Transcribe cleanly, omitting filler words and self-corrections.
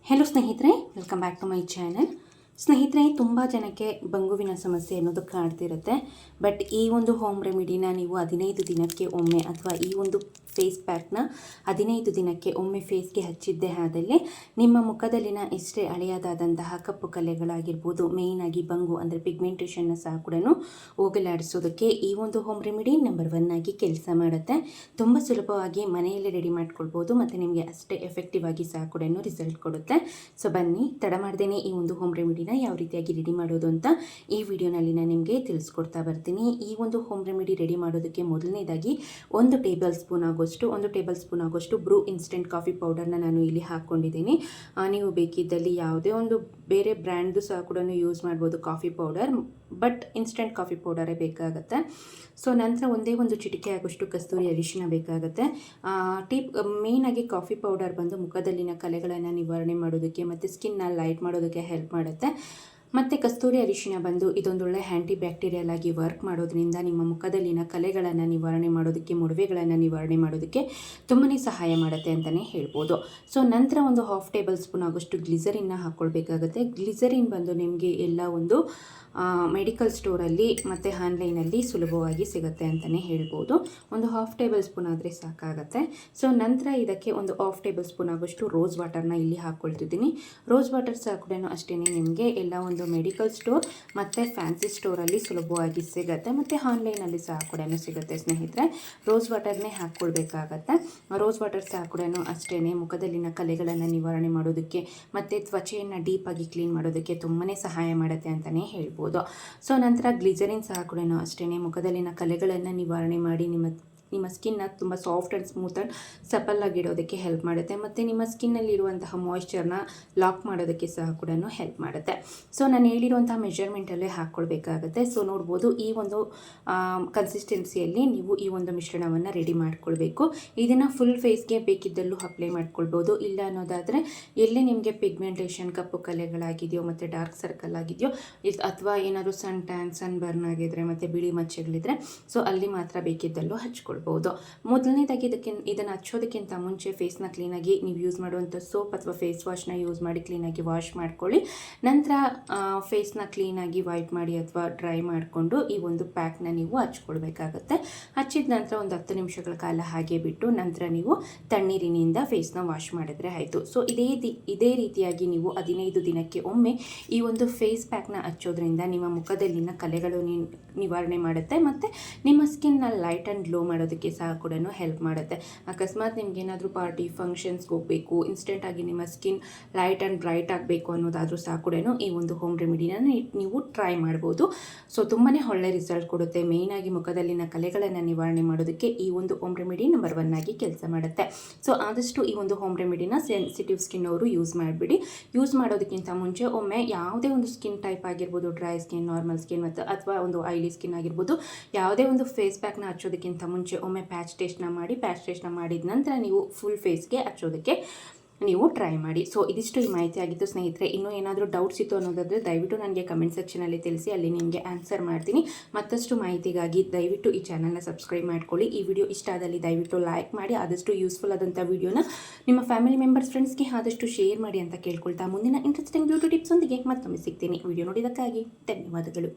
Hello ಸ್ನೇಹಿತರೆ, welcome back to my channel. ಸ್ನೇಹಿತರೆ, ತುಂಬ ಜನಕ್ಕೆ ಬಂಗುವಿನ ಸಮಸ್ಯೆ ಅನ್ನೋದು ಕಾಡ್ತಿರುತ್ತೆ. ಬಟ್ ಈ ಒಂದು ಹೋಮ್ ರೆಮಿಡಿನ ನೀವು 15 ದಿನಕ್ಕೆ ಒಮ್ಮೆ ಅಥವಾ ಈ ಒಂದು ಫೇಸ್ ಪ್ಯಾಕ್ನ 15 ದಿನಕ್ಕೆ ಒಮ್ಮೆ ಫೇಸ್ಗೆ ಹಚ್ಚಿದ್ದೇ ಆದಲ್ಲಿ ನಿಮ್ಮ ಮುಖದಲ್ಲಿನ ಎಷ್ಟೇ ಹಳೆಯದಾದಂತಹ ಕಪ್ಪು ಕಲೆಗಳಾಗಿರ್ಬೋದು, ಮೇಯ್ನಾಗಿ ಬಂಗು ಅಂದರೆ ಪಿಗ್ಮೆಂಟೇಷನ್ನ ಸಹ ಕೂಡ ಹೋಗಲಾಡಿಸೋದಕ್ಕೆ ಈ ಒಂದು ಹೋಮ್ ರೆಮಿಡಿ ನಂಬರ್ 1 ಆಗಿ ಕೆಲಸ ಮಾಡುತ್ತೆ. ತುಂಬ ಸುಲಭವಾಗಿ ಮನೆಯಲ್ಲೇ ರೆಡಿ ಮಾಡ್ಕೊಳ್ಬೋದು ಮತ್ತು ನಿಮಗೆ ಅಷ್ಟೇ ಎಫೆಕ್ಟಿವ್ ಆಗಿ ಸಹ ಕೂಡ ರಿಸಲ್ಟ್ ಕೊಡುತ್ತೆ. ಸೊ ಬನ್ನಿ, ತಡ ಮಾಡ್ದೇನೆ ಈ ಒಂದು ಹೋಮ್ ರೆಮಿಡಿನ ಯಾವ ರೀತಿಯಾಗಿ ರೆಡಿ ಮಾಡೋದು ಅಂತ ಈ ವಿಡಿಯೋನಲ್ಲಿ ನಾನು ನಿಮಗೆ ತಿಳಿಸ್ಕೊಡ್ತಾ ಬರ್ತೀನಿ. ಈ ಒಂದು ಹೋಮ್ ರೆಮಿಡಿ ರೆಡಿ ಮಾಡೋದಕ್ಕೆ ಮೊದಲನೇದಾಗಿ 1 ಟೇಬಲ್ ಸ್ಪೂನ್ ಆಗೋಷ್ಟು ಬ್ರೂ ಇನ್ಸ್ಟೆಂಟ್ ಕಾಫಿ ಪೌಡರ್ನ ನಾನು ಇಲ್ಲಿ ಹಾಕ್ಕೊಂಡಿದ್ದೀನಿ. ನೀವು ಬೇಕಿದ್ದಲ್ಲಿ ಯಾವುದೇ ಒಂದು ಬೇರೆ ಬ್ರ್ಯಾಂಡ್ದು ಸಹ ಕೂಡ ಯೂಸ್ ಮಾಡ್ಬೋದು coffee powder, but instant coffee ಪೌಡರೇ ಬೇಕಾಗುತ್ತೆ. ಸೊ ನಂತರ ಒಂದೇ ಒಂದು ಚಿಟಿಕೆ ಆಗೋಷ್ಟು ಕಸ್ತೂರಿ ಅರಿಶಿನ ಬೇಕಾಗುತ್ತೆ. ಮೇಯ್ನಾಗಿ ಕಾಫಿ ಪೌಡರ್ ಬಂದು ಮುಖದಲ್ಲಿನ ಕಲೆಗಳನ್ನು ನಿವಾರಣೆ ಮಾಡೋದಕ್ಕೆ ಮತ್ತು ಸ್ಕಿನ್ನ ಲೈಟ್ ಮಾಡೋದಕ್ಕೆ ಹೆಲ್ಪ್ ಮಾಡುತ್ತೆ. ಮತ್ತು ಕಸ್ತೂರಿ ಅರಿಶಿನ ಬಂದು ಇದೊಂದೊಳ್ಳೆ ಆ್ಯಂಟಿ ಬ್ಯಾಕ್ಟೀರಿಯಲ್ ಆಗಿ ವರ್ಕ್ ಮಾಡೋದ್ರಿಂದ ನಿಮ್ಮ ಮುಖದಲ್ಲಿನ ಕಲೆಗಳನ್ನು ನಿವಾರಣೆ ಮಾಡೋದಕ್ಕೆ, ಮೊಡವೆಗಳನ್ನು ನಿವಾರಣೆ ಮಾಡೋದಕ್ಕೆ ತುಂಬಾ ಸಹಾಯ ಮಾಡುತ್ತೆ ಅಂತಲೇ ಹೇಳ್ಬೋದು. ಸೊ ನಂತರ ಒಂದು 1/2 ಟೇಬಲ್ ಸ್ಪೂನ್ ಆಗೋಷ್ಟು ಗ್ಲಿಸರಿನ್ನ ಹಾಕ್ಕೊಳ್ಬೇಕಾಗುತ್ತೆ. ಗ್ಲಿಸರಿನ್ ಬಂದು ನಿಮಗೆ ಎಲ್ಲ ಒಂದು ಮೆಡಿಕಲ್ ಸ್ಟೋರಲ್ಲಿ ಮತ್ತು ಆನ್ಲೈನಲ್ಲಿ ಸುಲಭವಾಗಿ ಸಿಗುತ್ತೆ ಅಂತಲೇ ಹೇಳ್ಬೋದು. ಒಂದು 1/2 ಟೇಬಲ್ ಸ್ಪೂನ್ ಆದರೆ ಸಾಕಾಗುತ್ತೆ. ಸೊ ನಂತರ ಇದಕ್ಕೆ ಒಂದು 1/2 ಟೇಬಲ್ ಸ್ಪೂನ್ ಆಗೋಷ್ಟು ರೋಸ್ ವಾಟರ್ನ ಇಲ್ಲಿ ಹಾಕ್ಕೊಳ್ತಿದ್ದೀನಿ. ರೋಸ್ ವಾಟರ್ ಸಹ ಕೂಡ ಅಷ್ಟೇ ನಿಮಗೆ ಎಲ್ಲ ಒಂದು ಮೆಡಿಕಲ್ ಸ್ಟೋರ್ ಮತ್ತು ಫ್ಯಾನ್ಸಿ ಸ್ಟೋರಲ್ಲಿ ಸುಲಭವಾಗಿ ಸಿಗುತ್ತೆ ಮತ್ತು ಆನ್ಲೈನಲ್ಲಿ ಸಹ ಕೂಡ ಸಿಗುತ್ತೆ. ಸ್ನೇಹಿತರೆ, ರೋಸ್ ವಾಟರ್ನೇ ಹಾಕ್ಕೊಳ್ಬೇಕಾಗತ್ತೆ. ರೋಸ್ ವಾಟರ್ ಸಹ ಕೂಡ ಅಷ್ಟೇ ಮುಖದಲ್ಲಿನ ಕಲೆಗಳನ್ನು ನಿವಾರಣೆ ಮಾಡೋದಕ್ಕೆ ಮತ್ತು ತ್ವಚೆಯನ್ನು ಡೀಪಾಗಿ ಕ್ಲೀನ್ ಮಾಡೋದಕ್ಕೆ ತುಂಬಾ ಸಹಾಯ ಮಾಡುತ್ತೆ ಅಂತಲೇ ಹೇಳ್ಬೋದು. ಸೊ ನಂತರ ಗ್ಲಿಸರಿನ್ ಸಹ ಕೂಡ ಅಷ್ಟೇ ಮುಖದಲ್ಲಿನ ಕಲೆಗಳನ್ನು ನಿವಾರಣೆ ಮಾಡಿ ನಿಮ್ಮ ಸ್ಕಿನ್ನ ತುಂಬ soft and smooth and supple ಆಗಿಡೋದಕ್ಕೆ ಹೆಲ್ಪ್ ಮಾಡುತ್ತೆ ಮತ್ತು ನಿಮ್ಮ ಸ್ಕಿನ್ನಲ್ಲಿರುವಂತಹ ಮಾಯ್ಶ್ಚರ್ನ ಲಾಕ್ ಮಾಡೋದಕ್ಕೆ ಸಹ ಕೂಡ ಹೆಲ್ಪ್ ಮಾಡುತ್ತೆ. ಸೊ ನಾನು ಹೇಳಿರುವಂತಹ ಮೆಜರ್ಮೆಂಟಲ್ಲೇ ಹಾಕ್ಕೊಳ್ಬೇಕಾಗತ್ತೆ. ಸೊ ನೋಡ್ಬೋದು, ಈ ಒಂದು ಕನ್ಸಿಸ್ಟೆನ್ಸಿಯಲ್ಲಿ ನೀವು ಈ ಒಂದು ಮಿಶ್ರಣವನ್ನು ರೆಡಿ ಮಾಡ್ಕೊಳ್ಬೇಕು. ಇದನ್ನು ಫುಲ್ ಫೇಸ್ಗೆ ಬೇಕಿದ್ದಲ್ಲೂ ಅಪ್ಲೈ ಮಾಡ್ಕೊಳ್ಬೋದು. ಇಲ್ಲ ಅನ್ನೋದಾದರೆ ಎಲ್ಲಿ ನಿಮಗೆ ಪಿಗ್ಮೆಂಟೇಷನ್, ಕಪ್ಪು ಕಲೆಗಳಾಗಿದೆಯೋ ಮತ್ತು ಡಾರ್ಕ್ ಸರ್ಕಲ್ ಆಗಿದೆಯೋ ಅಥವಾ ಏನಾದರೂ ಸನ್ ಬರ್ನ್ ಆಗಿದ್ರೆ ಮತ್ತು ಬಿಳಿ ಮಚ್ಚೆಗಳಿದ್ರೆ ಸೊ ಅಲ್ಲಿ ಮಾತ್ರ ಬೇಕಿದ್ದಲ್ಲೂ ಹಚ್ಕೊಳ್ಬೋದು. ಮೊದಲನೇದಾಗಿ ಇದನ್ನು ಹಚ್ಚೋದಕ್ಕಿಂತ ಮುಂಚೆ ಫೇಸ್ನ ಕ್ಲೀನಾಗಿ ನೀವು ಯೂಸ್ ಮಾಡುವಂಥ ಸೋಪ್ ಅಥವಾ ಫೇಸ್ ವಾಶ್ನ ಯೂಸ್ ಮಾಡಿ ಕ್ಲೀನಾಗಿ ವಾಶ್ ಮಾಡ್ಕೊಳ್ಳಿ. ನಂತರ ಫೇಸ್ನ ಕ್ಲೀನಾಗಿ ವೈಪ್ ಮಾಡಿ ಅಥವಾ ಡ್ರೈ ಮಾಡಿಕೊಂಡು ಈ ಒಂದು ಪ್ಯಾಕ್ನ ನೀವು ಹಚ್ಕೊಳ್ಬೇಕಾಗತ್ತೆ. ಹಚ್ಚಿದ ನಂತರ ಒಂದು 10 ನಿಮಿಷಗಳ ಕಾಲ ಹಾಗೆ ಬಿಟ್ಟು ನಂತರ ನೀವು ತಣ್ಣೀರಿನಿಂದ ಫೇಸ್ನ ವಾಶ್ ಮಾಡಿದ್ರೆ ಆಯಿತು. ಸೊ ಇದೇ ರೀತಿಯಾಗಿ ನೀವು 15 ದಿನಕ್ಕೆ ಒಮ್ಮೆ ಈ ಒಂದು ಫೇಸ್ ಪ್ಯಾಕ್ನ ಹಚ್ಚೋದ್ರಿಂದ ನಿಮ್ಮ ಮುಖದಲ್ಲಿನ ಕಲೆಗಳು ನಿವಾರಣೆ ಮಾಡುತ್ತೆ ಮತ್ತು ನಿಮ್ಮ ಸ್ಕಿನ್ನ ಲೈಟ್ ಆ್ಯಂಡ್ ಗ್ಲೋ ಮಾಡೋದಕ್ಕೆ ಸಹ ಕೂಡ ಹೆಲ್ಪ್ ಮಾಡುತ್ತೆ. ಅಕಸ್ಮಾತ್ ನಿಮ್ಗೆ ಏನಾದರೂ ಪಾರ್ಟಿ ಫಂಕ್ಷನ್ಸ್ಗೆ ಹೋಗಬೇಕು, ಇನ್ಸ್ಟೆಂಟಾಗಿ ನಿಮ್ಮ ಸ್ಕಿನ್ ಲೈಟ್ ಆ್ಯಂಡ್ ಬ್ರೈಟ್ ಆಗಬೇಕು ಅನ್ನೋದಾದರೂ ಸಹ ಕೂಡ ಈ ಒಂದು ಹೋಮ್ ರೆಮಿಡಿನ ನೀವು ಟ್ರೈ ಮಾಡ್ಬೋದು. ಸೊ ತುಂಬಾ ಒಳ್ಳೆ ರಿಸಲ್ಟ್ ಕೊಡುತ್ತೆ. ಮೇಯ್ನಾಗಿ ಮುಖದಲ್ಲಿನ ಕಲೆಗಳನ್ನು ನಿವಾರಣೆ ಮಾಡೋದಕ್ಕೆ ಈ ಒಂದು ಹೋಮ್ ರೆಮಿಡಿ ನಂಬರ್ 1 ಆಗಿ ಕೆಲಸ ಮಾಡುತ್ತೆ. ಸೊ ಆದಷ್ಟು ಈ ಒಂದು ಹೋಮ್ ರೆಮಿಡಿನ ಸೆನ್ಸಿಟಿವ್ ಸ್ಕಿನ್ ಅವರು ಯೂಸ್ ಮಾಡಿಬಿಡಿ. ಯೂಸ್ ಮಾಡೋದಕ್ಕಿಂತ ಮುಂಚೆ ಒಮ್ಮೆ ಯಾವುದೇ ಒಂದು ಸ್ಕಿನ್ ಟೈಪ್ ಆಗಿರ್ಬೋದು, ಡ್ರೈ ಸ್ಕಿನ್, ನಾರ್ಮಲ್ ಸ್ಕಿನ್ ಮತ್ತು ಅಥವಾ ಒಂದು ಆಯಿಲಿ ಸ್ಕಿನ್ ಆಗಿರ್ಬೋದು, ಯಾವುದೇ ಒಂದು ಫೇಸ್ ಪ್ಯಾಕ್ನ ಹಚ್ಚೋದಕ್ಕಿಂತ ಮುಂಚೆ ಒಮ್ಮೆ ಪ್ಯಾಚ್ ಟೆಸ್ಟ್ನ ಮಾಡಿದ ನಂತರ ನೀವು ಫುಲ್ ಫೇಸ್ಗೆ ಹಚ್ಚೋದಕ್ಕೆ ನೀವು ಟ್ರೈ ಮಾಡಿ. ಸೊ ಇದಿಷ್ಟು ಈ ಮಾಹಿತಿ ಆಗಿತ್ತು ಸ್ನೇಹಿತರೆ. ಇನ್ನೂ ಏನಾದರೂ ಡೌಟ್ಸ್ ಇತ್ತು ಅನ್ನೋದಾದರೆ ದಯವಿಟ್ಟು ನನಗೆ ಕಮೆಂಟ್ ಸೆಕ್ಷನಲ್ಲಿ ತಿಳಿಸಿ, ಅಲ್ಲಿ ನಿಮಗೆ ಆನ್ಸರ್ ಮಾಡ್ತೀನಿ. ಮತ್ತಷ್ಟು ಮಾಹಿತಿಗಾಗಿ ದಯವಿಟ್ಟು ಈ ಚಾನಲ್ನ ಸಬ್ಸ್ಕ್ರೈಬ್ ಮಾಡ್ಕೊಳ್ಳಿ. ಈ ವಿಡಿಯೋ ಇಷ್ಟ ಆದಲ್ಲಿ ದಯವಿಟ್ಟು ಲೈಕ್ ಮಾಡಿ, ಆದಷ್ಟು ಯೂಸ್ಫುಲ್ ಆದಂಥ ವಿಡಿಯೋನ ನಿಮ್ಮ ಫ್ಯಾಮಿಲಿ ಮೆಂಬರ್ಸ್, ಫ್ರೆಂಡ್ಸ್ಗೆ ಆದಷ್ಟು ಶೇರ್ ಮಾಡಿ ಅಂತ ಕೇಳ್ಕೊಳ್ತಾ ಮುಂದಿನ ಇಂಟ್ರೆಸ್ಟಿಂಗ್ ಬ್ಯೂಟಿ ಟಿಪ್ಸ್ ಒಂದಿಗೆ ಮತ್ತೊಮ್ಮೆ ಸಿಗ್ತೀನಿ. ವಿಡಿಯೋ ನೋಡಿದ್ದಕ್ಕಾಗಿ ಧನ್ಯವಾದಗಳು.